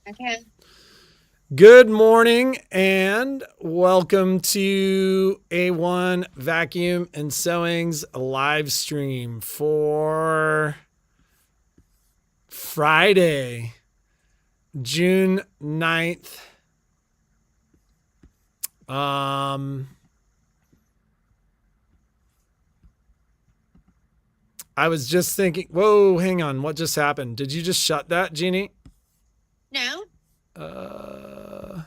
Okay. Good morning and welcome to A1 Vacuum and Sewing's live stream for Friday, June 9th. Um, I was just thinking, whoa, hang on. What just happened? Did you just shut that, Jeannie? No, Uh,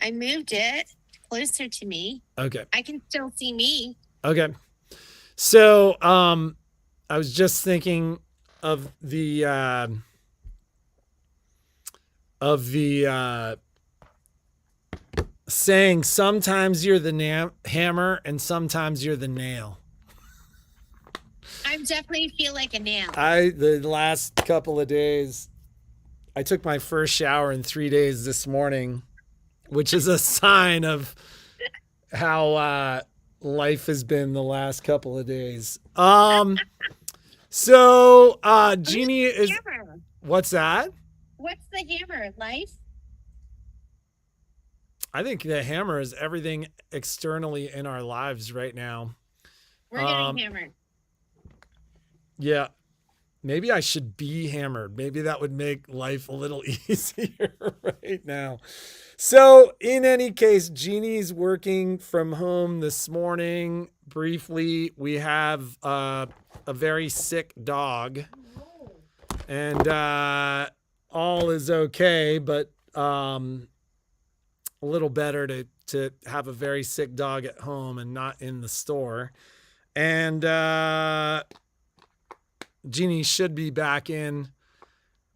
I moved it closer to me. okay. I can still see me. Okay. So, I was just thinking of the saying sometimes you're the hammer and sometimes you're the nail. I definitely feel like a nail. The last couple of days, I took my first shower in 3 days this morning, which is a sign of how life has been the last couple of days. Who's Jeannie the is, hammer? what's that? What's the hammer? Life? I think the hammer is everything externally in our lives right now. We're getting Um, hammered. yeah, maybe I should be hammered. Maybe that would make life a little easier right now. So, in any case, Jeannie's working from home this morning. Briefly, we have a very sick dog, and all is okay, but a little better to have a very sick dog at home and not in the store. And Jeannie should be back in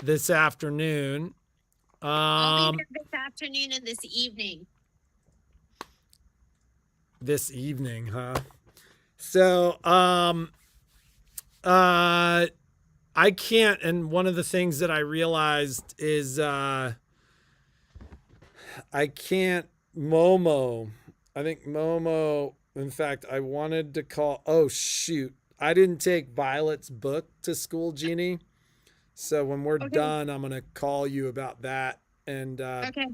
this afternoon. I'll be Um, there this afternoon and this evening. this evening, huh? So, uh, I can't. And one of the things that I realized is I can't Momo. I think Momo. In fact, I wanted to call. Oh shoot! I didn't take Violet's book to school, Jeannie. So when we're Okay. done, I'm gonna call you about that, and Okay.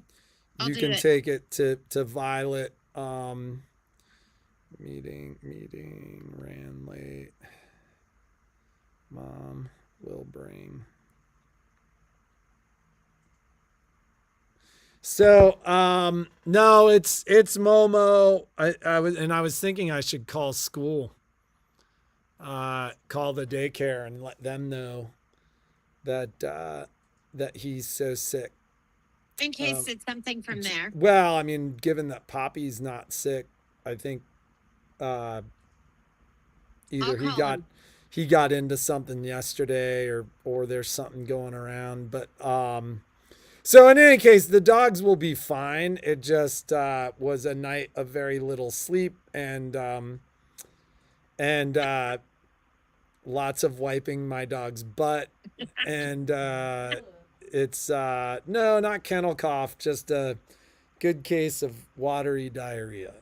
I'll you do can it. take it to Violet. Meeting ran late. Mom will bring. So no, it's Momo. I was thinking I should call school, call the daycare and let them know that that he's so sick. In case it's something from there. Well, I mean, given that Poppy's not sick, I think uh, I'll either call him. he got into something yesterday or there's something going around. But so in any case, the dogs will be fine. It just was a night of very little sleep and lots of wiping my dog's butt and it's no, not kennel cough, just a good case of watery diarrhea.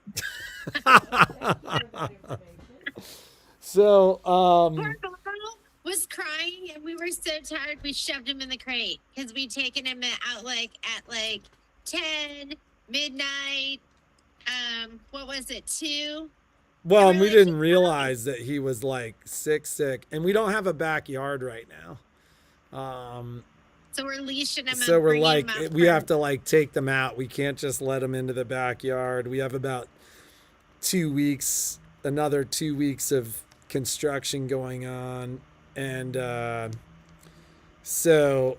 so Poor Bobo was crying and we were so tired we shoved him in the crate because we'd taken him out at 10 midnight. What was it, 2? And well, we're and we like, didn't he's fine. realize that he was like sick, and we don't have a backyard right now. So we're leashing him So and we're bringing like, him out we have first. to like take them out. We can't just let them into the backyard. We have about 2 weeks, another 2 weeks of construction going on, and so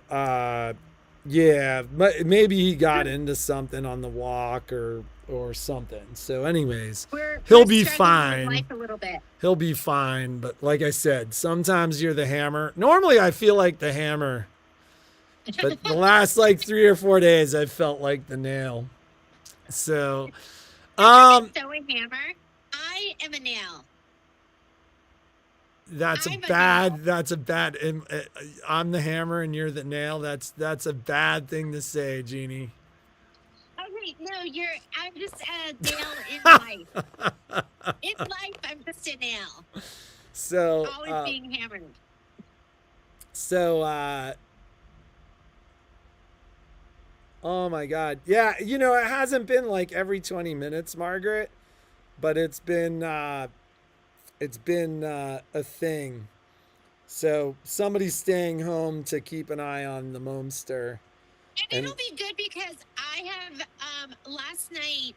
yeah, maybe he got into something on the walk or something. So, anyways, We're he'll be struggling with life fine. a little bit. He'll be fine. But like I said, sometimes you're the hammer. Normally, I feel like the hammer, but the last like 3 or 4 days, I felt like the nail. So, If you're um, a sewing hammer, I am a nail. that's a I'm a nail. bad. That's a bad. I'm the hammer and you're the nail. That's a bad thing to say, Jeannie. Okay, no, I'm just a nail in life. In life, I'm just a nail. so, Always being hammered. so, Oh my God. Yeah, it hasn't been like every 20 minutes, Margaret, but it's been a thing. So somebody's staying home to keep an eye on the momster. And And it'll be good because I have last night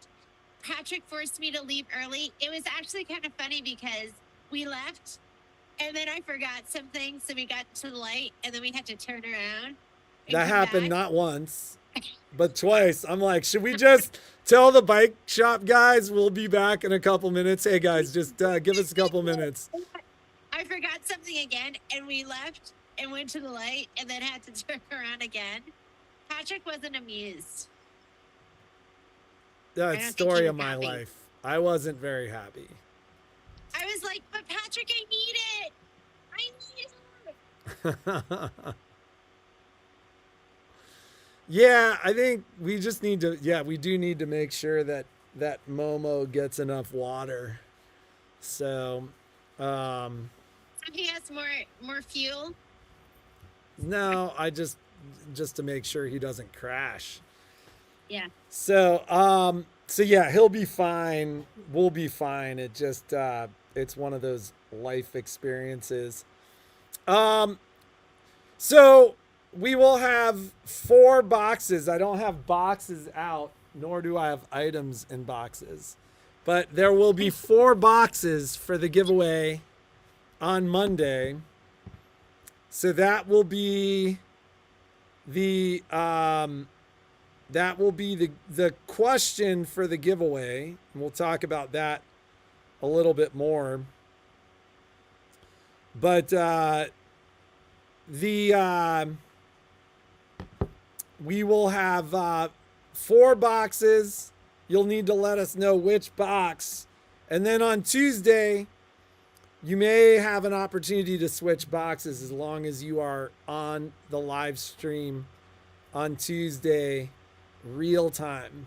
Patrick forced me to leave early. It was actually kind of funny because we left and then I forgot something, so we got to the light and then we had to turn around and that come happened back. not once, but twice. I'm like, should we just tell the bike shop guys we'll be back in a couple minutes? Hey guys, just give us a couple minutes. I forgot something again and we left and went to the light and then had to turn around again. Patrick wasn't amused. I That don't think he story was of my happy. life. I wasn't very happy. I was like, but Patrick, I need it. I need it. Yeah, I think we just need to. Yeah, we do need to make sure that Momo gets enough water. So, um, So he has more fuel. no, just to make sure he doesn't crash. Yeah. So yeah, he'll be fine. We'll be fine. It's one of those life experiences. Um, so we will have 4 boxes. I don't have boxes out, nor do I have items in boxes. But there will be 4 boxes for the giveaway on Monday. So the that will be the question for the giveaway. We'll talk about that a little bit more. But the we will have 4 boxes. You'll need to let us know which box. And then on Tuesday, you may have an opportunity to switch boxes as long as you are on the live stream on Tuesday, real time.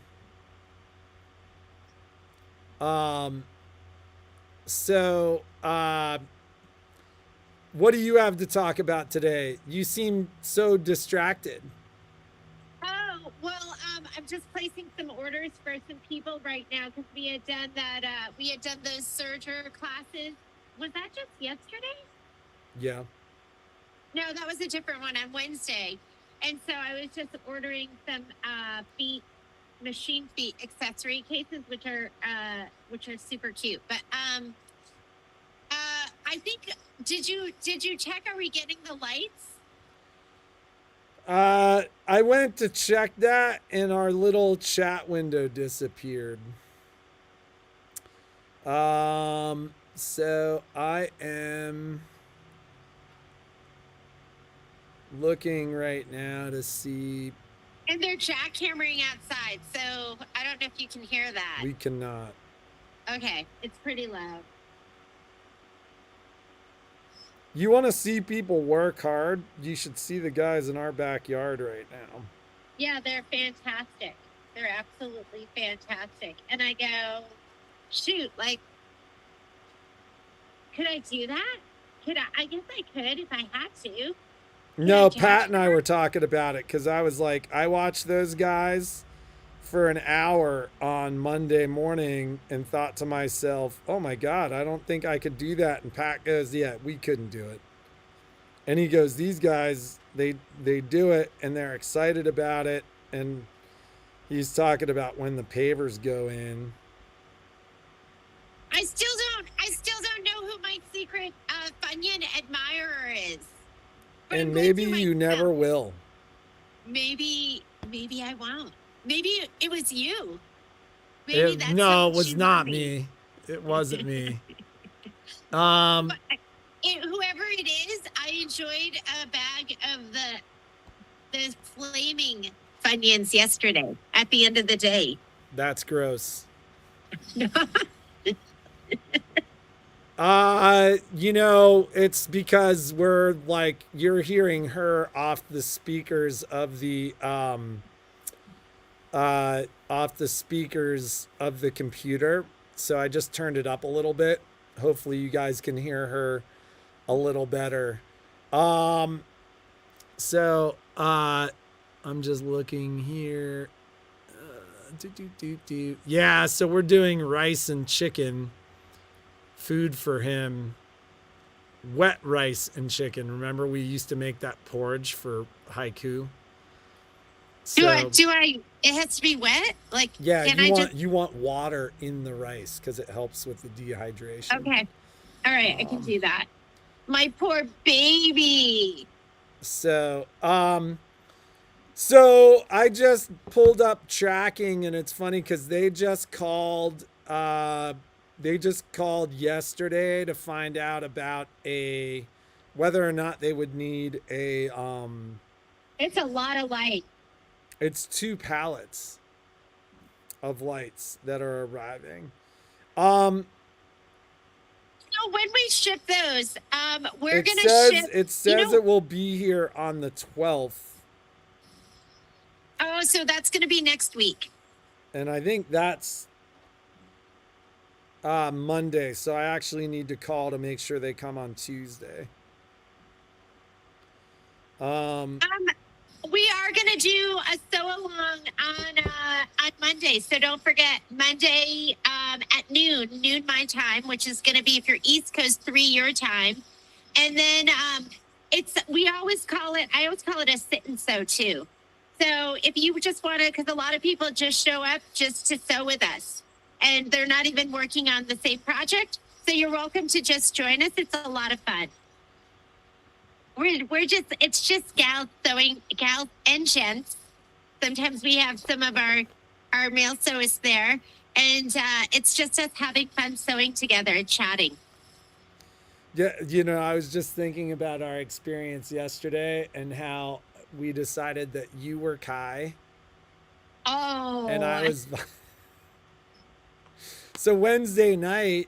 Um, so, what do you have to talk about today? You seem so distracted. Oh well, I'm just placing some orders for some people right now because we had done that. We had done those serger classes. Was that just yesterday? Yeah. No, that was a different one on Wednesday. And so I was just ordering some machine feet accessory cases, which are super cute. But I think did you check? Are we getting the lights? I went to check that and our little chat window disappeared. So I am looking right now to see. And they're jackhammering outside, so I don't know if you can hear that. We cannot. Okay, it's pretty loud. You want to see people work hard? You should see the guys in our backyard right now. Yeah, they're fantastic. They're absolutely fantastic. And I go, shoot, like, could I do that? I guess I could if I had to. No, Pat and I were talking about it because I was like, I watched those guys for an hour on Monday morning and thought to myself, oh my God, I don't think I could do that. And Pat goes, yeah, we couldn't do it. And he goes, these guys, they do it and they're excited about it. And he's talking about when the pavers go in. I still don't know who my secret Funyun admirer is. But and maybe you never will. Maybe I won't. Maybe it was you. Maybe that's no, it was not me. It wasn't me. Whoever it is, I enjoyed a bag of the flaming Funyuns yesterday at the end of the day. That's gross. It's because we're like, you're hearing her off the speakers of the computer. So I just turned it up a little bit. Hopefully you guys can hear her a little better. So I'm just looking here. Yeah, so we're doing rice and chicken food for him. Wet rice and chicken. Remember, we used to make that porridge for haiku. So It has to be wet? Like, yeah, can I just, you want water in the rice because it helps with the dehydration. okay. All right, I can do that. My poor baby. So so I just pulled up tracking, and it's funny because they just called yesterday to find out about whether or not they would need a It's a lot of light. it's 2 pallets of lights that are arriving. So when we ship those, we're It gonna says ship. it says it will be here on the 12th. Oh, so that's gonna be next week. And I think that's Monday, so I actually need to call to make sure they come on Tuesday. We are gonna do a sew along on Monday, so don't forget Monday at noon my time, which is gonna be if you're East Coast 3 your time, and then I always call it a sit and sew too. So if you just want to, because a lot of people just show up just to sew with us, and they're not even working on the same project. So you're welcome to just join us. It's a lot of fun. It's just gals and gents. Sometimes we have some of our male sewists there, and it's just us having fun sewing together and chatting. Yeah, I was just thinking about our experience yesterday and how we decided that you were Kai. Oh. And I was. So Wednesday night,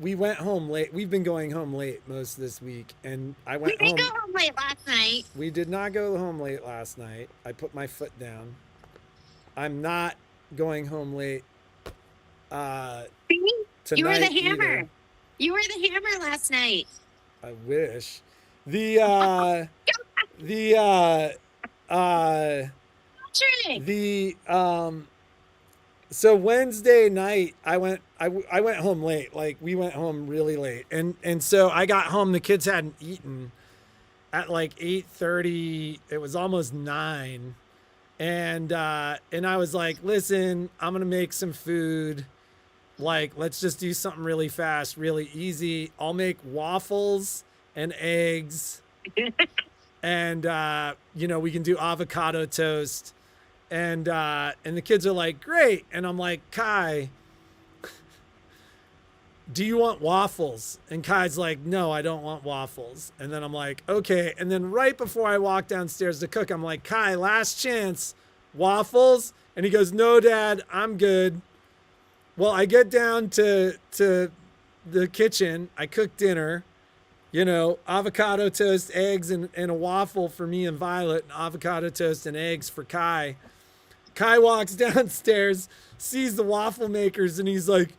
we went home late. We've been going home late most of this week, and I went home. We didn't go home late last night. We did not go home late last night. I put my foot down. I'm not going home late. Tonight You were the hammer. Either. You were the hammer last night. I wish. The so Wednesday night I went home late. Like, we went home really late. And so I got home, the kids hadn't eaten at like 8:30. It was almost 9. And I was like, "Listen, I'm going to make some food. Like, let's just do something really fast, really easy. I'll make waffles and eggs." And we can do avocado toast. And the kids are like, "Great." And I'm like, "Kai, do you want waffles?" And Kai's like, "No, I don't want waffles." And then I'm like, "Okay." And then right before I walk downstairs to cook, I'm like, "Kai, last chance, waffles?" And he goes, "No, Dad, I'm good." Well, I get down to the kitchen. I cook dinner, avocado toast, eggs, and a waffle for me and Violet, and avocado toast and eggs for Kai. Kai walks downstairs, sees the waffle makers, and he's like,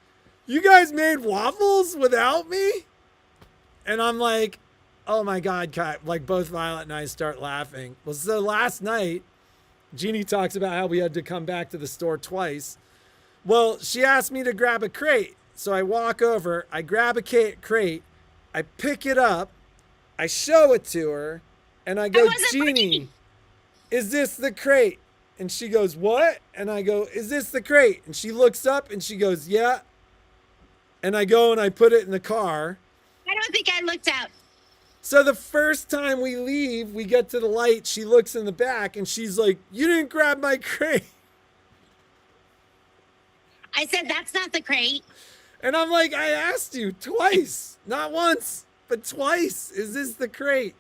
"You guys made waffles without me?" And I'm like, "Oh my God, Kai." Like, both Violet and I start laughing. Well, so last night, Jeannie talks about how we had to come back to the store twice. Well, she asked me to grab a crate. So I walk over, I grab a crate, I pick it up, I show it to her, and I go, "Jeannie, is this the crate?" And she goes, "What?" And I go, "Is this the crate?" And she looks up and she goes, "Yeah." And I go and I put it in the car. I don't think I looked up. So the first time we leave, we get to the light, she looks in the back and she's like, "You didn't grab my crate." I said, "That's not the crate." And I'm like, "I asked you twice, not once, but twice. Is this the crate?"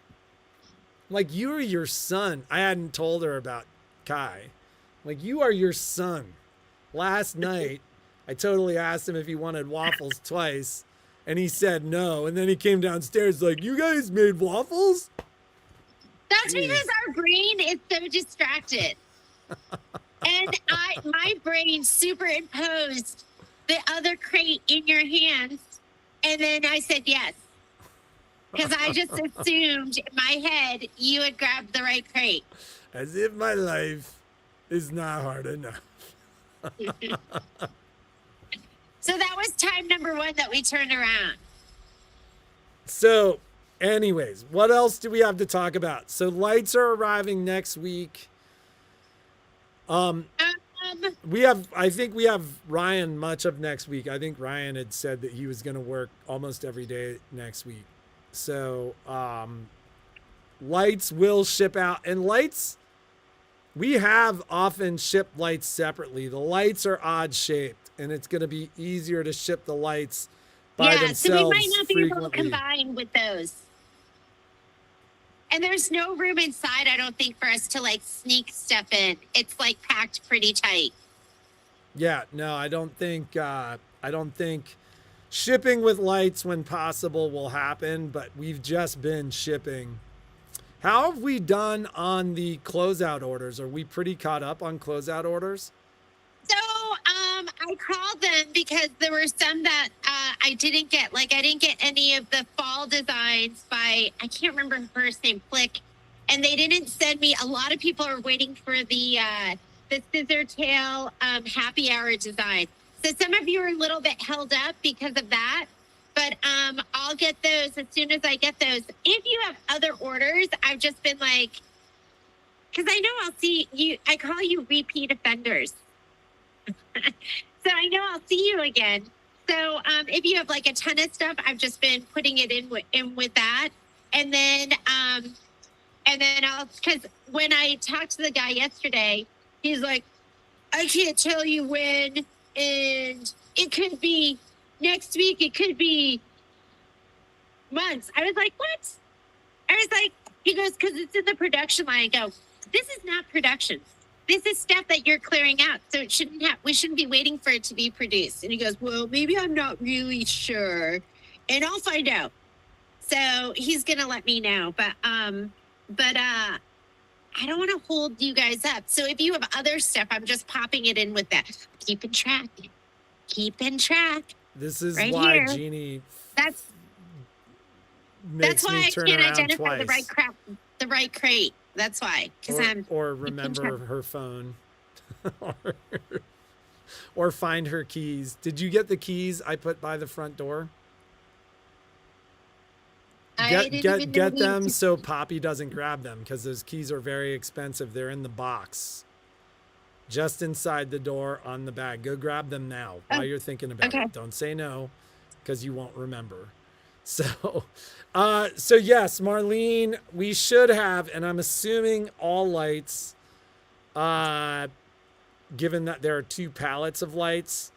Like, "You are your son." I hadn't told her about Kai. Like, "You are your son." Last night, I totally asked him if he wanted waffles twice, and he said no. And then he came downstairs like, "You guys made waffles?" That's because our brain is so distracted. And my brain superimposed the other crate in your hands, and then I said yes. Because I just assumed in my head you had grabbed the right crate. As if my life is not hard enough. So that was time number 1 that we turned around. So, anyways, what else do we have to talk about? So lights are arriving next week. I think we have Ryan much of next week. I think Ryan had said that he was going to work almost every day next week. So, lights will ship out, and lights, we have often shipped lights separately. The lights are odd shaped, and it's going to be easier to ship the lights by themselves. So we might not be able to frequently. combine with those. And there's no room inside, I don't think, for us to like sneak stuff in. It's like packed pretty tight. Yeah, no, I don't think shipping with lights when possible will happen, but we've just been shipping. How have we done on the closeout orders? Are we pretty caught up on closeout orders? So I called them because there were some that I didn't get. Like I didn't get any of the fall designs by, I can't remember her first name, Flick. And they didn't send me, a lot of people are waiting for the scissor tail happy hour design. So some of you are a little bit held up because of that. But I'll get those as soon as I get those. If you have other orders, I've just been like, because I know I'll see you, I call you repeat offenders. So I know I'll see you again. So if you have like a ton of stuff, I've just been putting it in with that. And then I'll, because when I talked to the guy yesterday, he's like, I can't tell you when, and it could be next week, it could be months. I was like, what? I was like, he goes, because it's in the production line. I go, this is not production. This is stuff that you're clearing out. So we shouldn't be waiting for it to be produced. And he goes, well, maybe I'm not really sure. And I'll find out. So he's going to let me know. But I don't want to hold you guys up. So if you have other stuff, I'm just popping it in with that. Keeping track. This is right why here. Jeannie That's why I can't identify the right crate. That's why, because or remember her phone, or find her keys. Did you get the keys I put by the front door? Get them so Poppy doesn't grab them, because those keys are very expensive. They're in the box, just inside the door on the bag. Go grab them now while you're thinking about it. Don't say no, because you won't remember. So yes, Marlene, we should have, and I'm assuming all lights, given that there are 2 pallets of lights,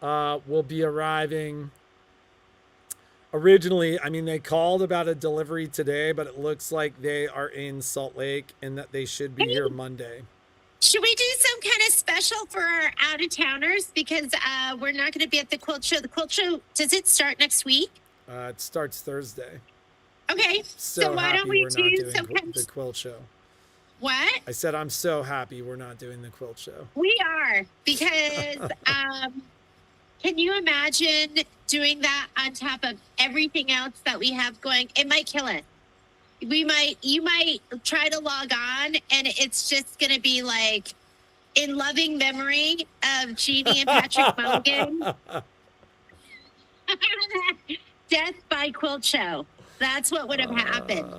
will be arriving. Originally, I mean, they called about a delivery today, but it looks like they are in Salt Lake and that they should be here Monday. Should we do some kind of special for our out-of-towners? Because we're not going to be at the quilt show. The quilt show, does it start next week? It starts Thursday. Okay, so why don't we do some kind of the quilt show? What? I said I'm so happy we're not doing the quilt show. We are, because can you imagine doing that on top of everything else that we have going? It might kill us. You might try to log on, and it's just going to be like in loving memory of Jeannie and Patrick Mulligan. Death by quilt show. That's what would have happened.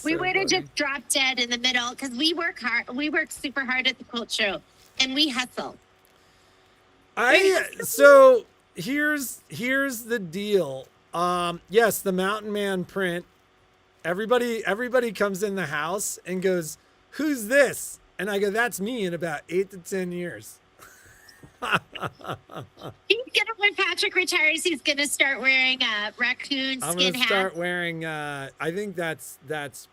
We would have just dropped dead in the middle, because we work hard. We work super hard at the quilt show, and we hustle. So here's the deal. Yes, the Mountain Man print. Everybody comes in the house and goes, "Who's this?" And I go, "That's me in about 8 to 10 years." When Patrick retires, he's gonna start wearing a raccoon skin hat. I'm gonna start wearing. I think that's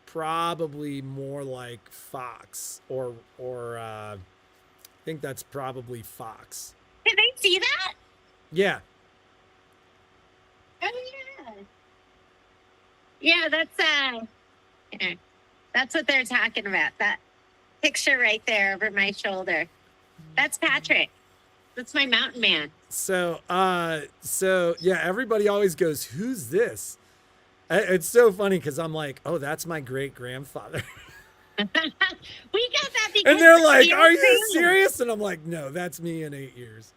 probably more like fox, or I think that's probably fox. Can they see that? Yeah. Oh yeah. Yeah, that's what they're talking about. That picture right there over my shoulder. That's Patrick. That's my mountain man. So yeah, everybody always goes, "Who's this?" It's so funny, because I'm like, "Oh, that's my great grandfather." We got that because And they're like, we "Are are you fans. serious?" And I'm like, "No, that's me in 8 years."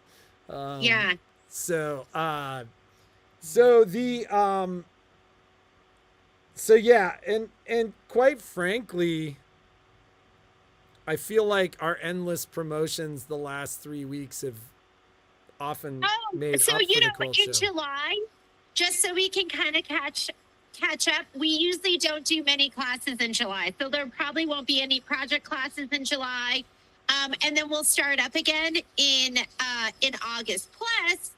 Yeah. So so the so yeah, and quite frankly, I feel like our endless promotions the last 3 weeks have often Oh, made so up for the cold in show. July, just so we can kind of catch up, we usually don't do many classes in July, so there probably won't be any project classes in July, and then we'll start up again in August. Plus,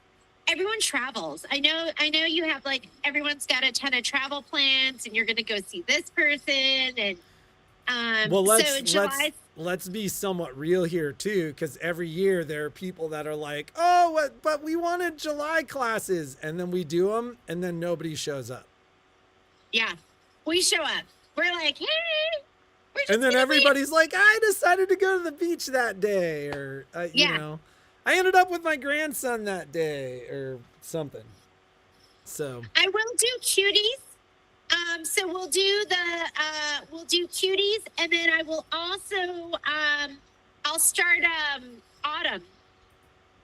everyone travels. I know you have like everyone's got a ton of travel plans, and you're going to go see this person, and Well, so July. let's be somewhat real here too, because every year there are people that are like, "Oh, what? But we wanted July classes," and then we do them, and then nobody shows up. Yeah, we show up. We're like, hey, we're just And then gonna everybody's like, "I decided to go to the beach that day," or you yeah. know, "I ended up with my grandson that day," or something. So I will do cuties. So we'll do cuties, and then I will also I'll start autumn,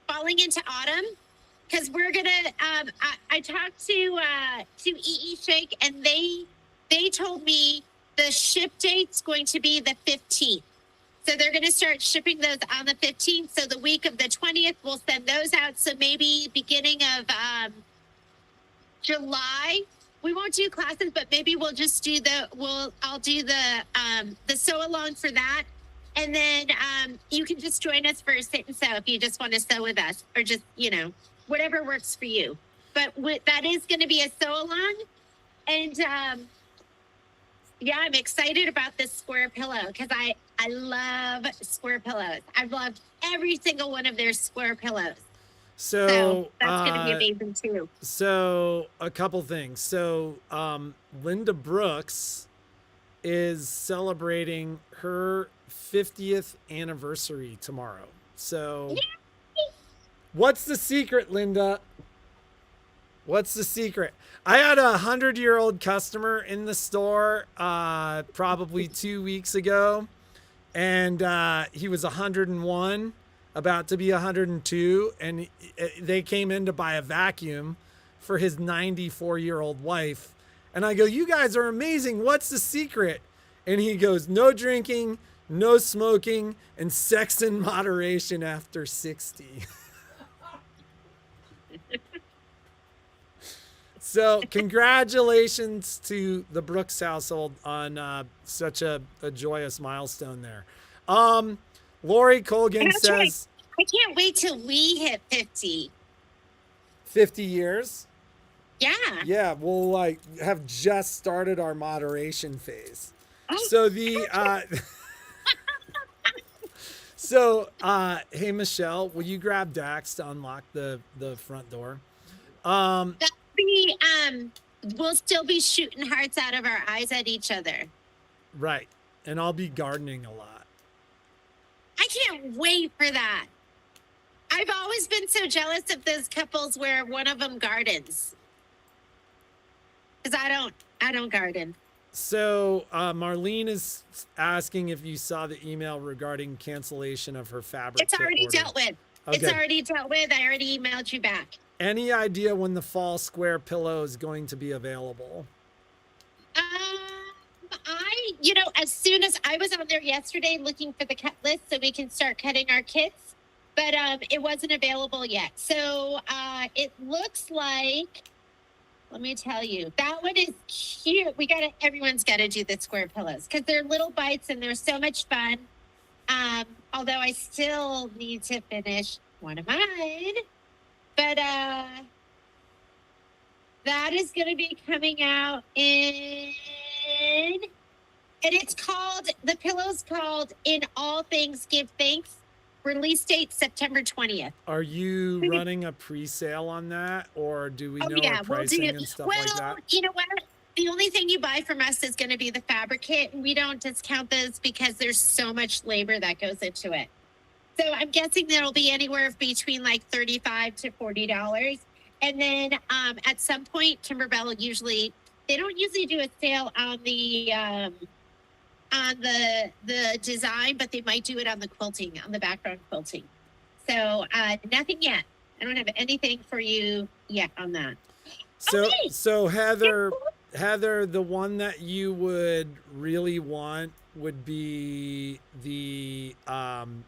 falling into autumn, because we're gonna I talked to EE Shake, and they told me the ship date's going to be the 15th. So they're going to start shipping those on the 15th. So the week of the 20th, we'll send those out. So maybe beginning of July, we won't do classes, but maybe we'll just do I'll do the sew along for that. And then you can just join us for a sit and sew if you just want to sew with us, or just, whatever works for you. But that is going to be a sew along. And yeah, I'm excited about this square pillow because I love square pillows. I've loved every single one of their square pillows. So that's going to be amazing too. So a couple things. So Linda Brooks is celebrating her 50th anniversary tomorrow. So what's the secret, Linda? What's the secret? I had a 100-year-old customer in the store probably 2 weeks ago, and he was 101, about to be 102, and they came in to buy a vacuum for his 94-year-old wife. And I go, "You guys are amazing. What's the secret?" And he goes, "No drinking, no smoking, and sex in moderation after 60. So congratulations to the Brooks household on such a joyous milestone there. Lori Colgan says, I can't wait till we hit 50. 50 years? Yeah. Yeah, we'll like have just started our moderation phase. So the hey Michelle, will you grab Dax to unlock the front door? We'll still be shooting hearts out of our eyes at each other. Right. And I'll be gardening a lot. I can't wait for that. I've always been so jealous of those couples where one of them gardens. Because I don't garden. So Marlene is asking if you saw the email regarding cancellation of her fabric. It's already dealt with. Okay. It's already dealt with. I already emailed you back. Any idea when the fall square pillow is going to be available? As soon as I was on there yesterday looking for the cut list so we can start cutting our kits, but it wasn't available yet. So it looks like, let me tell you, that one is cute. Everyone's got to do the square pillows because they're little bites and they're so much fun. Although I still need to finish one of mine. But that is going to be coming out and the pillow's called In All Things Give Thanks. Release date September 20th. Are you running a pre-sale on that, or do we know our pricing and stuff like that? Well, you know what? The only thing you buy from us is going to be the fabric kit, and we don't discount those because there's so much labor that goes into it. So I'm guessing that'll be anywhere between like $35 to $40. And then at some point, Timberbell they don't usually do a sale on on the design, but they might do it on the quilting, on the background quilting. So nothing yet. I don't have anything for you yet on that. So Okay. so Heather, the one that you would really want would be the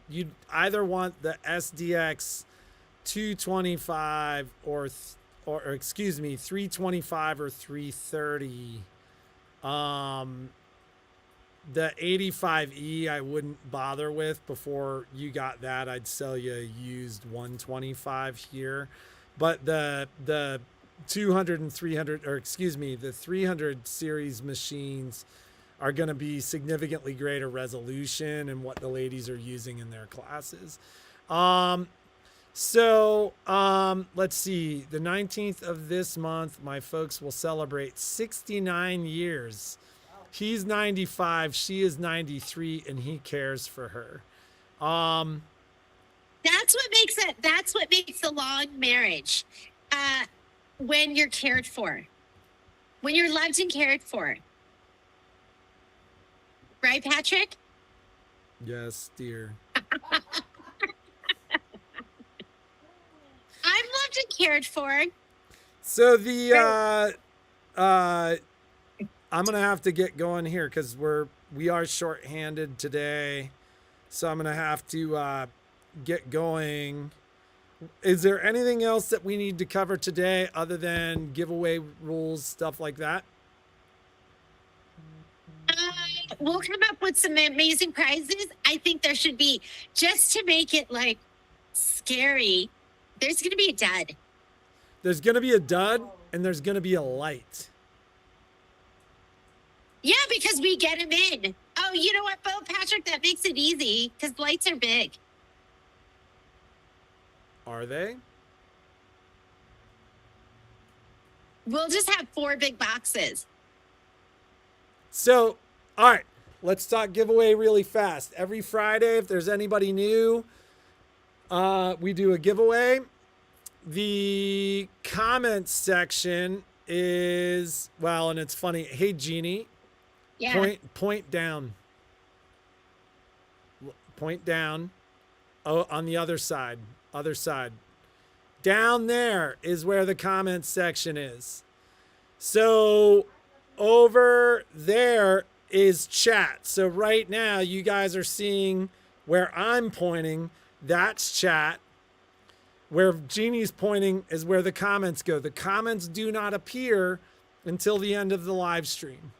you'd either want the SDX 225 or excuse me 325 or 330. The 85E I wouldn't bother with. Before you got that, I'd sell you a used 125 here. But the 200 and 300, or excuse me, the 300 series machines are going to be significantly greater resolution and what the ladies are using in their classes. Let's see. The 19th of this month, my folks will celebrate 69 years. He's 95, she is 93, and he cares for her. That's what makes it. That's what makes a long marriage. When you're cared for, when you're loved and cared for. Right, Patrick? Yes, dear. I'm loved and cared for. So I'm gonna have to get going here because we are short-handed today, so I'm gonna have to get going. Is there anything else that we need to cover today other than giveaway rules, stuff like that? We'll come up with some amazing prizes. I think there should be, just to make it like scary, there's going to be a dud. There's gonna be a dud and there's gonna be a light. Yeah, because we get them in. Oh, you know what, Bo, Patrick? That makes it easy because lights are big. Are they? We'll just have 4 big boxes. So, all right, let's talk giveaway really fast. Every Friday, if there's anybody new, we do a giveaway. The comments section is, well, and it's funny. Hey, Jeannie, Yeah. point down. Point down. Oh, on the other side. Other side. Down there is where the comments section is. So over there is chat. So right now you guys are seeing where I'm pointing, that's chat. Where Jeannie's pointing is where the comments go. The comments do not appear until the end of the live stream.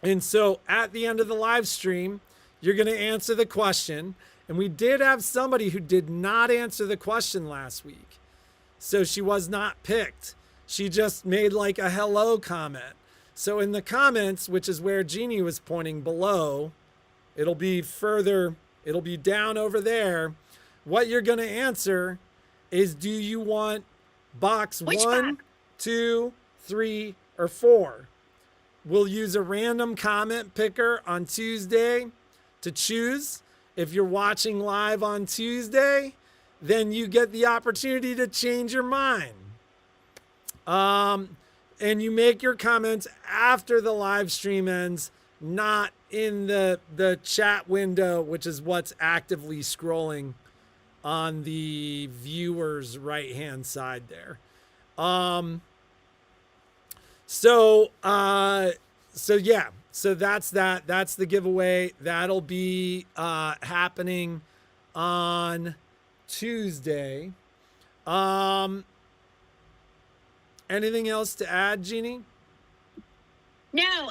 And so at the end of the live stream, you're going to answer the question. And we did have somebody who did not answer the question last week. So she was not picked. She just made like a hello comment. So in the comments, which is where Jeannie was pointing below, it'll be down over there. What you're going to answer is, do you want box Which 1, box? 2, 3, or 4? We'll use a random comment picker on Tuesday to choose. If you're watching live on Tuesday, then you get the opportunity to change your mind. And you make your comments after the live stream ends, not in the chat window, which is what's actively scrolling on the viewer's right-hand side there. So yeah. So that's that. That's the giveaway. That'll be happening on Tuesday. Anything else to add, Jeannie? No.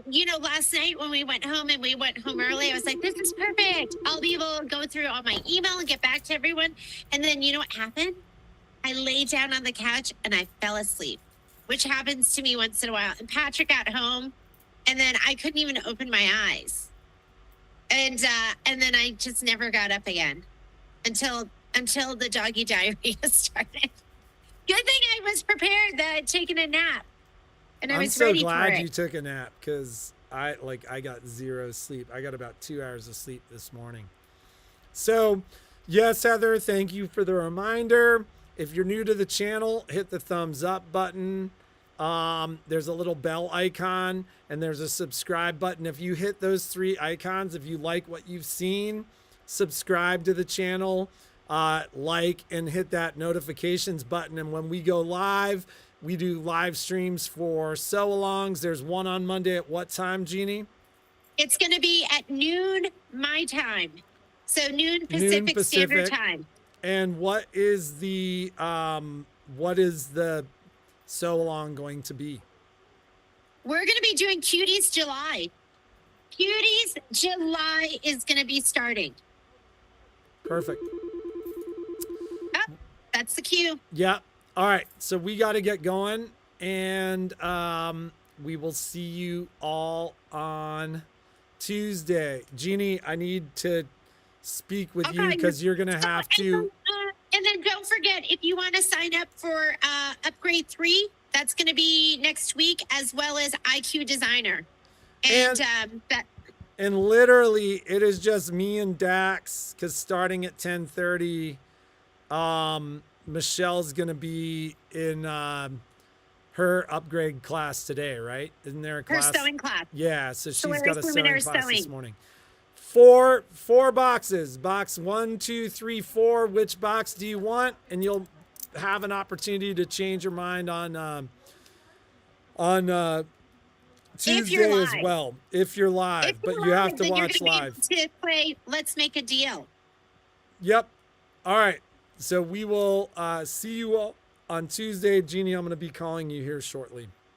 You know, last night when we went home and we went home early, I was like, this is perfect. I'll be able to go through all my email and get back to everyone. And then you know what happened? I laid down on the couch and I fell asleep, which happens to me once in a while. And Patrick got home. And then I couldn't even open my eyes. And then I just never got up again until the doggy diarrhea started. Good thing I was prepared that I'd taken a nap. And I was ready for it. I'm so glad you took a nap because I got 0 sleep. I got about 2 hours of sleep this morning. So, yes, Heather, thank you for the reminder. If you're new to the channel, hit the thumbs up button. There's a little bell icon and there's a subscribe button. If you hit those 3 icons, if you like what you've seen, subscribe to the channel, like, and hit that notifications button. And when we go live, we do live streams for sew-alongs. There's one on Monday at what time, Jeannie? It's going to be at noon my time. So noon Pacific Standard Time. And what is the sew-along going to be? We're going to be doing Cuties July. Cuties July is going to be starting. Perfect. Oh, that's the cue. Yeah. All right. So we got to get going, and we will see you all on Tuesday. Jeannie, I need to speak with you because you're going to have to. And then don't forget, if you want to sign up for Upgrade 3, that's going to be next week, as well as IQ Designer. And literally, it is just me and Dax, because starting at 10:30, Michelle's going to be in her upgrade class today, right? Isn't there a class? Her sewing class. Yeah, so she's got a sewing class this morning. 4 boxes. Box 1, 2, 3, 4. Which box do you want? And you'll have an opportunity to change your mind on Tuesday as well, if you're live. But you have to watch live. To play Let's Make a Deal. Yep. All right. So we will see you all on Tuesday. Jeannie, I'm going to be calling you here shortly.